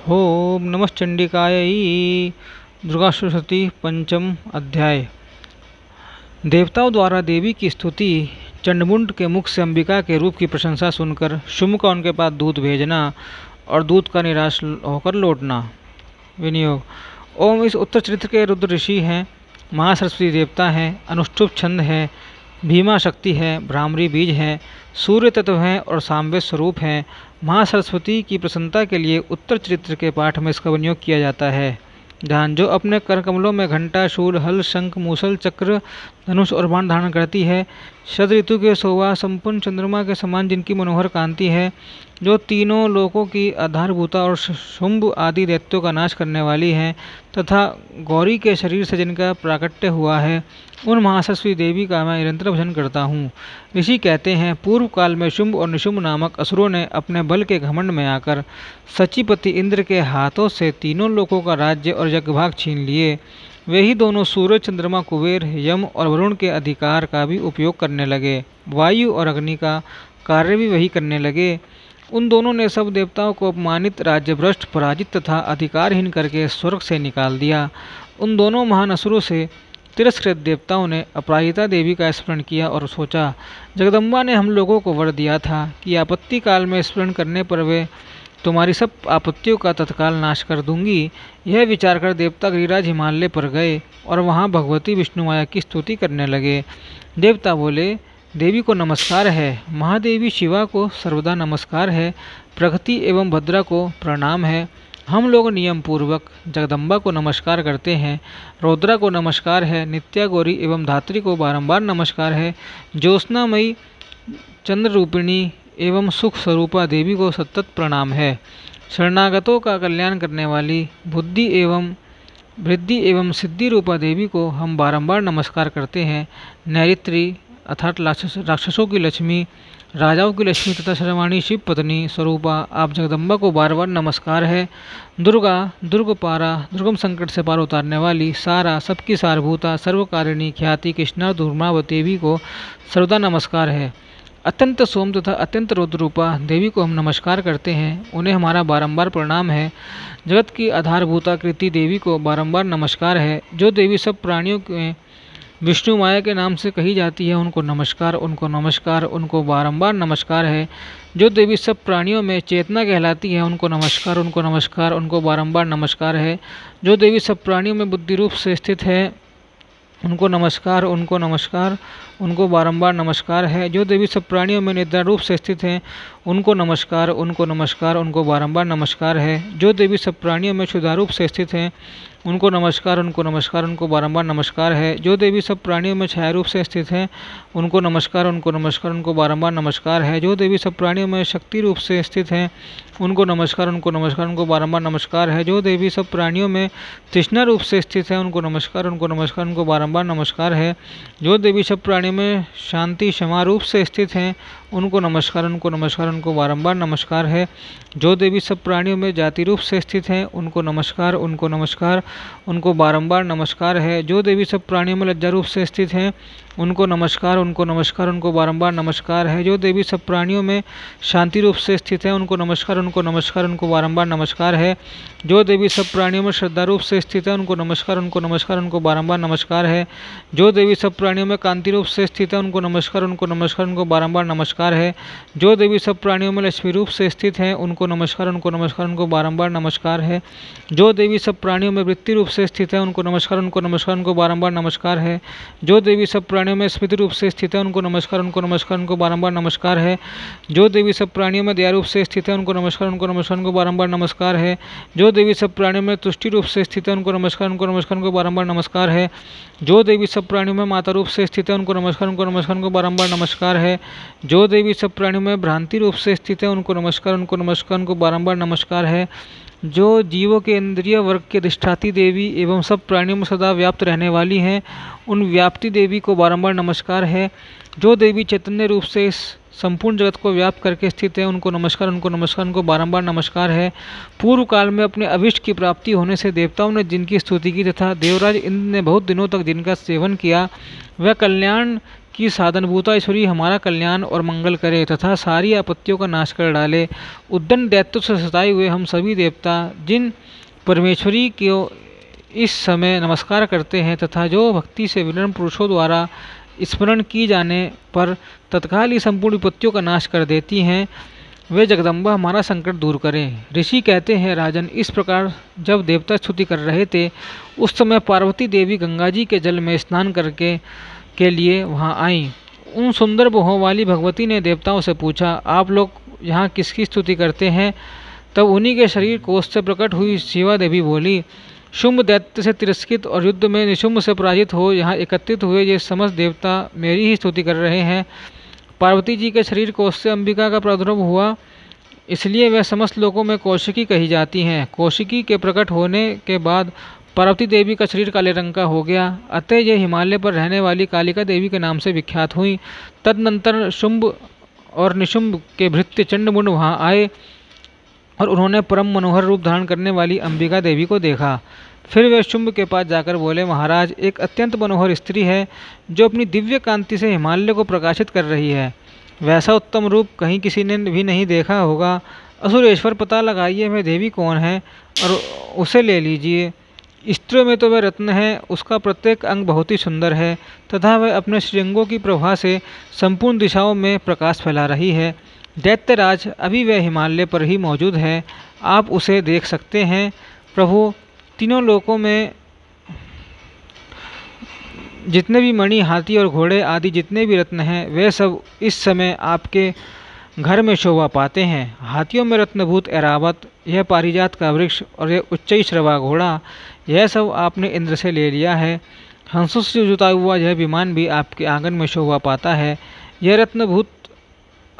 ओम नमश्चंडिकायै दुर्गाष्टोत्तरी पंचम अध्याय। देवताओं द्वारा देवी की स्तुति। चंडमुंड के मुख से अंबिका के रूप की प्रशंसा सुनकर शुंभ का उनके पास दूत भेजना और दूत का निराश होकर लौटना। विनियोग। ओम इस उत्तर चरित्र के रुद्र ऋषि हैं, महासरस्वती देवता हैं, अनुष्टुप छंद है, भीमा शक्ति है, भ्रामरी बीज है, सूर्य तत्व हैं और सामवेद स्वरूप हैं। महासरस्वती की प्रसन्नता के लिए उत्तर चरित्र के पाठ में इसका विनियोग किया जाता है। ध्यान। जो अपने कर कमलों में घंटा, शूल, हल, शंख, मूसल, चक्र, धनुष और बाण धारण करती है, शरद ऋतु के शोभा संपन्न चंद्रमा के समान जिनकी मनोहर कांति है, जो तीनों लोकों की आधारभूता और शुंभ आदि दैत्यों का नाश करने वाली है, तथा गौरी के शरीर से जिनका प्राकट्य हुआ है, उन महासरस्वती देवी का मैं निरंतर भजन करता हूँ। ऋषि कहते हैं, पूर्व काल में शुंभ और निशुंभ नामक असुरों ने अपने बल के घमंड में आकर सचीपति इंद्र के हाथों से तीनों लोकों का राज्य और यज्ञभाग छीन लिए। वे ही दोनों सूर्य, चंद्रमा, कुबेर, यम और वरुण के अधिकार का भी उपयोग करने लगे। वायु और अग्नि का कार्य भी वही करने लगे। उन दोनों ने सब देवताओं को अपमानित, राज्यभ्रष्ट, पराजित तथा अधिकारहीन करके स्वर्ग से निकाल दिया। उन दोनों महान असुरों से तिरस्कृत देवताओं ने अपराजिता देवी का स्मरण किया और सोचा, जगदम्बा ने हम लोगों को वर दिया था कि आपत्ति काल में स्मरण करने पर वे तुम्हारी सब आपत्तियों का तत्काल नाश कर दूंगी। यह विचार कर देवता गिरिराज हिमालय पर गए और वहां भगवती विष्णु माया की स्तुति करने लगे। देवता बोले, देवी को नमस्कार है, महादेवी शिवा को सर्वदा नमस्कार है, प्रकृति एवं भद्रा को प्रणाम है। हम लोग नियम पूर्वक जगदम्बा को नमस्कार करते हैं, रौद्रा को नमस्कार है, नित्या गौरी एवं धात्री को बारंबार नमस्कार है, ज्योत्स्नामयी चंद्र रूपिणी एवं सुख स्वरूपा देवी को सतत प्रणाम है। शरणागतों का कल्याण करने वाली बुद्धि एवं वृद्धि एवं सिद्धि रूपा देवी को हम बारंबार नमस्कार करते हैं। नैऋत्री अर्थात राक्षसों की लक्ष्मी, राजाओं की लक्ष्मी तथा सर्वाणी शिव पत्नी स्वरूपा आप जगदम्बा को बार बार नमस्कार है। दुर्गा, दुर्गपारा, दुर्गम संकट से पार उतारने वाली, सारा, सबकी सारभूता, सर्वकारिणी, ख्याति, कृष्णा, दुर्मावती देवी को सर्वदा नमस्कार है। अत्यंत सोम तथा अत्यंत रौद्र रूपा देवी को हम नमस्कार करते हैं, उन्हें हमारा बारंबार प्रणाम है। जगत की आधारभूता कृति देवी को बारंबार नमस्कार है। जो देवी सब प्राणियों के विष्णु माया के नाम से कही जाती है, उनको नमस्कार, उनको नमस्कार, उनको बारंबार नमस्कार है। जो देवी सब प्राणियों में चेतना कहलाती है, उनको नमस्कार, उनको नमस्कार, उनको बारंबार नमस्कार है। जो देवी सब प्राणियों में बुद्धि रूप से स्थित है, उनको नमस्कार, उनको नमस्कार, उनको बारंबार नमस्कार है। जो देवी सब प्राणियों में निद्रा रूप से स्थित हैं, उनको नमस्कार, उनको नमस्कार, उनको बारंबार नमस्कार है। जो देवी सब प्राणियों में क्षुधा रूप से स्थित हैं, उनको नमस्कार, उनको नमस्कार, उनको बारंबार नमस्कार है। जो देवी सब प्राणियों में छाया रूप से स्थित हैं, उनको नमस्कार, उनको नमस्कार, उनको बारंबार नमस्कार है। जो देवी सब प्राणियों में शक्ति रूप से स्थित हैं, उनको नमस्कार, उनको नमस्कार, उनको बारंबार नमस्कार है। जो देवी सब प्राणियों में तृष्णा रूप से स्थित है, उनको नमस्कार, उनको नमस्कार, उनको बारंबार नमस्कार है। जो देवी सब प्राणियों में शांति क्षमा रूप से स्थित हैं, उनको नमस्कार, उनको नमस्कार, उनको बारंबार नमस्कार है। जो देवी सब प्राणियों में जाति रूप से स्थित हैं, उनको नमस्कार, उनको नमस्कार, उनको बारंबार नमस्कार है। जो देवी सब प्राणियों में लज्जा रूप से स्थित हैं, उनको नमस्कार, उनको नमस्कार, उनको बारंबार नमस्कार है। जो देवी सब प्राणियों में शांति रूप से स्थित है, उनको नमस्कार, उनको नमस्कार, उनको बारंबार नमस्कार है। जो देवी सब प्राणियों में श्रद्धा रूप से स्थित है, उनको नमस्कार, उनको नमस्कार, उनको बारंबार नमस्कार है। जो देवी सब प्राणियों में कांति रूप से स्थित है, उनको नमस्कार, उनको नमस्कार, उनको बारंबार नमस्कार है। जो देवी सब प्राणियों में लक्ष्मी रूप से स्थित है, उनको नमस्कार, उनको नमस्कार, उनको बारंबार नमस्कार है। जो देवी सब प्राणियों में वृत्ति रूप से स्थित है, उनको नमस्कार, उनको नमस्कार, उनको बारंबार नमस्कार है। जो देवी सब प्राणियों में स्मृति रूप से स्थित है, उनको नमस्कार, उनको नमस्कार, उनको बारंबार नमस्कार है। जो देवी सब प्राणियों में दया रूप से स्थित है, उनको नमस्कार, उनको नमस्कार, उनको बारंबार नमस्कार है। जो देवी सब प्राणियों में तुष्टि रूप से स्थित है, उनको नमस्कार, उनको नमस्कार, उनको बारंबार नमस्कार है। जो देवी सब प्राणियों में माता रूप से स्थित है, उनको नमस्कार, उनको नमस्कार, उनको बारंबार नमस्कार है। जो देवी सब प्राणियों में भ्रांति रूप से स्थित है, उनको नमस्कार, उनको नमस्कार, उनको बारंबार नमस्कार है। जो जीवों के इंद्रिय वर्ग के अधिष्ठाती देवी एवं सब प्राणियों में सदा व्याप्त रहने वाली हैं, उन व्याप्ति देवी को बारंबार नमस्कार है। जो देवी चैतन्य रूप से इस संपूर्ण जगत को व्याप्त करके स्थित है, उनको नमस्कार, उनको नमस्कार, उनको बारंबार नमस्कार है। पूर्व काल में अपने अभिष्ट की प्राप्ति होने से देवताओं ने जिनकी स्तुति की तथा देवराज इंद्र ने बहुत दिनों तक जिनका सेवन किया, वह कल्याण कि साधनभूता ईश्वरी हमारा कल्याण और मंगल करे तथा सारी आपत्तियों का नाश कर डाले। उद्दंड दैत्यों से सताए हुए हम सभी देवता जिन परमेश्वरी को इस समय नमस्कार करते हैं तथा जो भक्ति से विनम्र पुरुषों द्वारा स्मरण की जाने पर तत्काल ही संपूर्ण विपत्तियों का नाश कर देती हैं, वे जगदम्बा हमारा संकट दूर करें। ऋषि कहते हैं, राजन, इस प्रकार जब देवता स्तुति कर रहे थे उस समय पार्वती देवी गंगा जी के जल में स्नान करके के लिए वहां आईं। उन सुंदर भुवों वाली भगवती ने देवताओं से पूछा, आप लोग यहाँ किसकी स्तुति करते हैं? तब उन्हीं के शरीर कोष से प्रकट हुई शिवा देवी बोली, शुंभ दैत्य से तिरस्कृत और युद्ध में निशुंभ से पराजित हो यहाँ एकत्रित हुए ये समस्त देवता मेरी ही स्तुति कर रहे हैं। पार्वती जी के शरीर कोष से अंबिका का प्रादुर्भाव हुआ, इसलिए वह समस्त लोकों में कौशिकी कही जाती हैं। कौशिकी के प्रकट होने के बाद पार्वती देवी का शरीर काले रंग का हो गया, अतः यह हिमालय पर रहने वाली कालिका देवी के नाम से विख्यात हुई। तदनंतर शुंभ और निशुंभ के भृत्य चंडमुंड वहाँ आए और उन्होंने परम मनोहर रूप धारण करने वाली अंबिका देवी को देखा। फिर वे शुंभ के पास जाकर बोले, महाराज, एक अत्यंत मनोहर स्त्री है जो अपनी दिव्य कांति से हिमालय को प्रकाशित कर रही है। वैसा उत्तम रूप कहीं किसी ने भी नहीं देखा होगा। असुरेश्वर, पता लगाइए वह देवी कौन है और उसे ले लीजिए। स्त्रियों में तो वह रत्न है, उसका प्रत्येक अंग बहुत ही सुंदर है तथा वह अपने श्रृंगों की प्रभा से संपूर्ण दिशाओं में प्रकाश फैला रही है। दैत्यराज, अभी वह हिमालय पर ही मौजूद है, आप उसे देख सकते हैं। प्रभु, तीनों लोकों में जितने भी मणि, हाथी और घोड़े आदि जितने भी रत्न हैं वे सब इस समय आपके घर में शोभा पाते हैं। हाथियों में रत्नभूत ऐरावत, यह पारिजात का वृक्ष और यह उच्चैश्रवा घोड़ा, यह सब आपने इंद्र से ले लिया है। हंसों से जुता हुआ यह विमान भी आपके आंगन में शोभा पाता है। यह रत्नभूत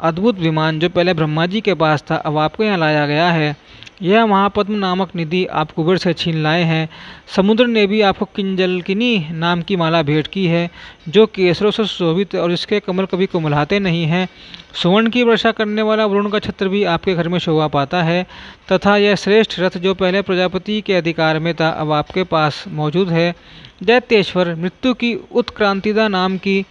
अद्भुत विमान जो पहले ब्रह्मा जी के पास था अब आपको यहाँ लाया गया है। यह महापद्म नामक निधि आप कुबेर से छीन लाए हैं। समुद्र ने भी आपको किंजलकिनी नाम की माला भेंट की है जो केसरों से सुशोभित और इसके कमल कभी कुमलाते नहीं हैं। सुवर्ण की वर्षा करने वाला वरुण का छत्र भी आपके घर में शोभा पाता है तथा यह श्रेष्ठ रथ जो पहले प्रजापति के अधिकार में था अब आपके पास मौजूद है। दैत्येश्वर, मृत्यु की उत्क्रांतिदा नाम की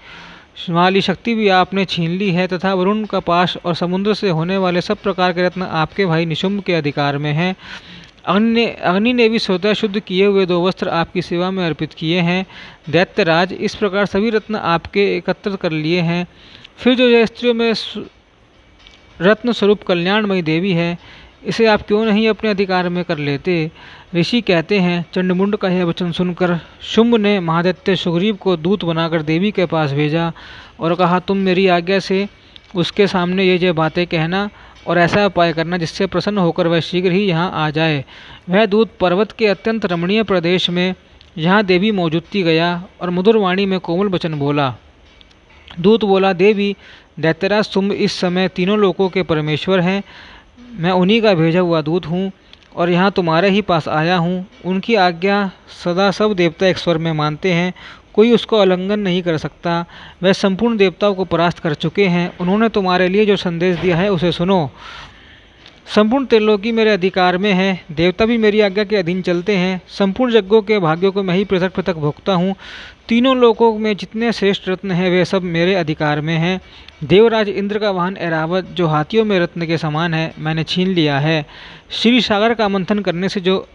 वाली शक्ति भी आपने छीन ली है तथा वरुण का पाश और समुद्र से होने वाले सब प्रकार के रत्न आपके भाई निशुंभ के अधिकार में हैं। अग्नि ने भी स्वतः शुद्ध किए हुए 2 वस्त्र आपकी सेवा में अर्पित किए हैं। दैत्यराज, इस प्रकार सभी रत्न आपके एकत्र कर लिए हैं। फिर जो यह स्त्रियों में रत्न स्वरूप कल्याणमयी देवी है, इसे आप क्यों नहीं अपने अधिकार में कर लेते? ऋषि कहते हैं, चंडमुंड का यह वचन सुनकर शुंभ ने महादैत्य सुग्रीव को दूत बनाकर देवी के पास भेजा और कहा, तुम मेरी आज्ञा से उसके सामने ये बातें कहना और ऐसा उपाय करना जिससे प्रसन्न होकर वह शीघ्र ही यहाँ आ जाए। वह दूत पर्वत के अत्यंत रमणीय प्रदेश में जहाँ देवी मौजूद थी गया और मधुर वाणी में कोमल वचन बोला। दूत बोला, देवी, दैत्यराज शुंभ इस समय तीनों लोकों के परमेश्वर हैं। मैं उन्हीं का भेजा हुआ दूत हूँ और यहाँ तुम्हारे ही पास आया हूँ। उनकी आज्ञा सदा सब देवता एक स्वर में मानते हैं, कोई उसको उल्लंघन नहीं कर सकता। वह संपूर्ण देवताओं को परास्त कर चुके हैं। उन्होंने तुम्हारे लिए जो संदेश दिया है उसे सुनो। संपूर्ण त्रिलोकी मेरे अधिकार में है, देवता भी मेरी आज्ञा के अधीन चलते हैं। संपूर्ण यज्ञों के भाग्यों को मैं ही पृथक पृथक भोगता हूँ। तीनों लोकों में जितने श्रेष्ठ रत्न हैं वे सब मेरे अधिकार में हैं। देवराज इंद्र का वाहन ऐरावत जो हाथियों में रत्न के समान है मैंने छीन लिया है। श्री सागर का मंथन करने से जो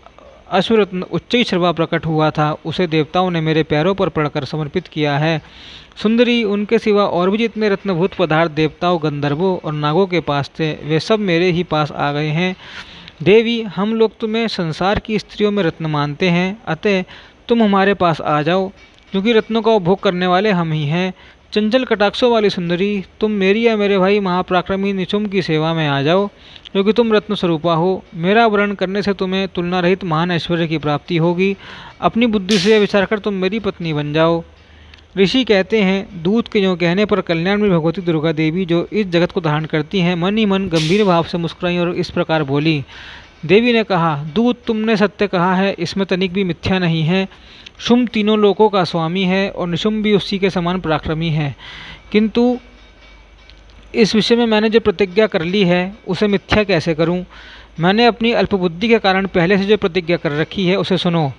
अश्वरत्न उच्चैश्रवा प्रकट हुआ था उसे देवताओं ने मेरे पैरों पर पड़कर समर्पित किया है। सुंदरी, उनके सिवा और भी जितने रत्नभूत पदार्थ देवताओं, गंधर्वों और नागों के पास थे वे सब मेरे ही पास आ गए हैं। देवी, हम लोग तुम्हें संसार की स्त्रियों में रत्न मानते हैं, अतः तुम हमारे पास आ जाओ क्योंकि रत्नों का उपभोग करने वाले हम ही हैं। चंचल कटाक्षों वाली सुंदरी, तुम मेरी या मेरे भाई महापराक्रमी निशुंभ की सेवा में आ जाओ क्योंकि तुम रत्न स्वरूपा हो। मेरा वर्ण करने से तुम्हें तुलना रहित महान ऐश्वर्य की प्राप्ति होगी। अपनी बुद्धि से विचार कर तुम मेरी पत्नी बन जाओ। ऋषि कहते हैं, दूत के यों कहने पर कल्याण में भगवती दुर्गा देवी जो इस जगत को धारण करती हैं मन ही मन गंभीर भाव से मुस्कुराई और इस प्रकार बोली। देवी ने कहा, दूत, तुमने सत्य कहा है, इसमें तनिक भी मिथ्या नहीं है। शुंभ तीनों लोकों का स्वामी है और निशुंभ भी उसी के समान पराक्रमी है, किंतु इस विषय में मैंने जो प्रतिज्ञा कर ली है उसे मिथ्या कैसे करूं? मैंने अपनी अल्पबुद्धि के कारण पहले से जो प्रतिज्ञा कर रखी है उसे सुनो।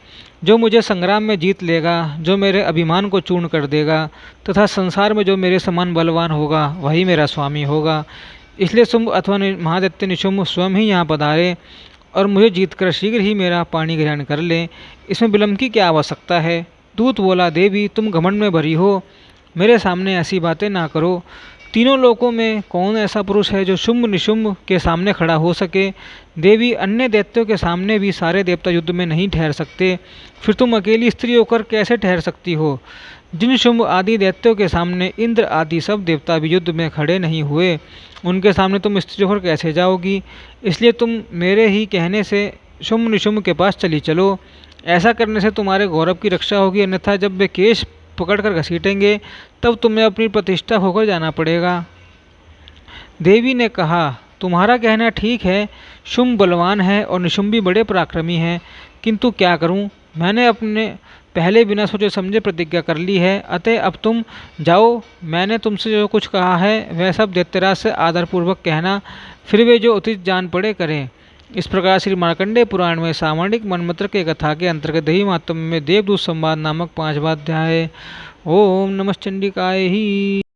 जो मुझे संग्राम में जीत लेगा, जो मेरे अभिमान को चूर्ण कर देगा तथा संसार में जो मेरे समान बलवान होगा वही मेरा स्वामी होगा। इसलिए शुंभ अथवा महादैत्य निशुंभ स्वयं ही यहाँ पधारे और मुझे जीतकर शीघ्र ही मेरा पाणी ग्रहण कर ले। इसमें विलंब की क्या आवश्यकता है। दूत बोला, देवी तुम घमंड में भरी हो, मेरे सामने ऐसी बातें ना करो। तीनों लोकों में कौन ऐसा पुरुष है जो शुंभ निशुंभ के सामने खड़ा हो सके। देवी अन्य दैत्यों के सामने भी सारे देवता युद्ध में नहीं ठहर सकते, फिर तुम अकेली स्त्री होकर कैसे ठहर सकती हो। जिन शुंभ आदि दैत्यों के सामने इंद्र आदि सब देवता भी युद्ध में खड़े नहीं हुए, उनके सामने तुम स्त्री होकर कैसे जाओगी। इसलिए तुम मेरे ही कहने से शुंभ निशुंभ के पास चली चलो। ऐसा करने से तुम्हारे गौरव की रक्षा होगी, अन्यथा जब वे केश पकड़कर घसीटेंगे तब तुम्हें अपनी प्रतिष्ठा खोकर जाना पड़ेगा। देवी ने कहा, तुम्हारा कहना ठीक है, शुंभ बलवान है और निशुंभी बड़े पराक्रमी हैं, किंतु क्या करूं, मैंने अपने पहले बिना सोचे समझे प्रतिज्ञा कर ली है। अतः अब तुम जाओ, मैंने तुमसे जो कुछ कहा है वह सब दैत्यराज से आदरपूर्वक कहना, फिर वे जो उचित जान पड़े करें। इस प्रकार श्री मार्कंडेय पुराण में सामान्यिक मनमंत्र के कथा के अंतर्गत देवी महात्म्य में देवदूत संवाद नामक 5वां अध्याय। ओम नमः चंडिकाय ही।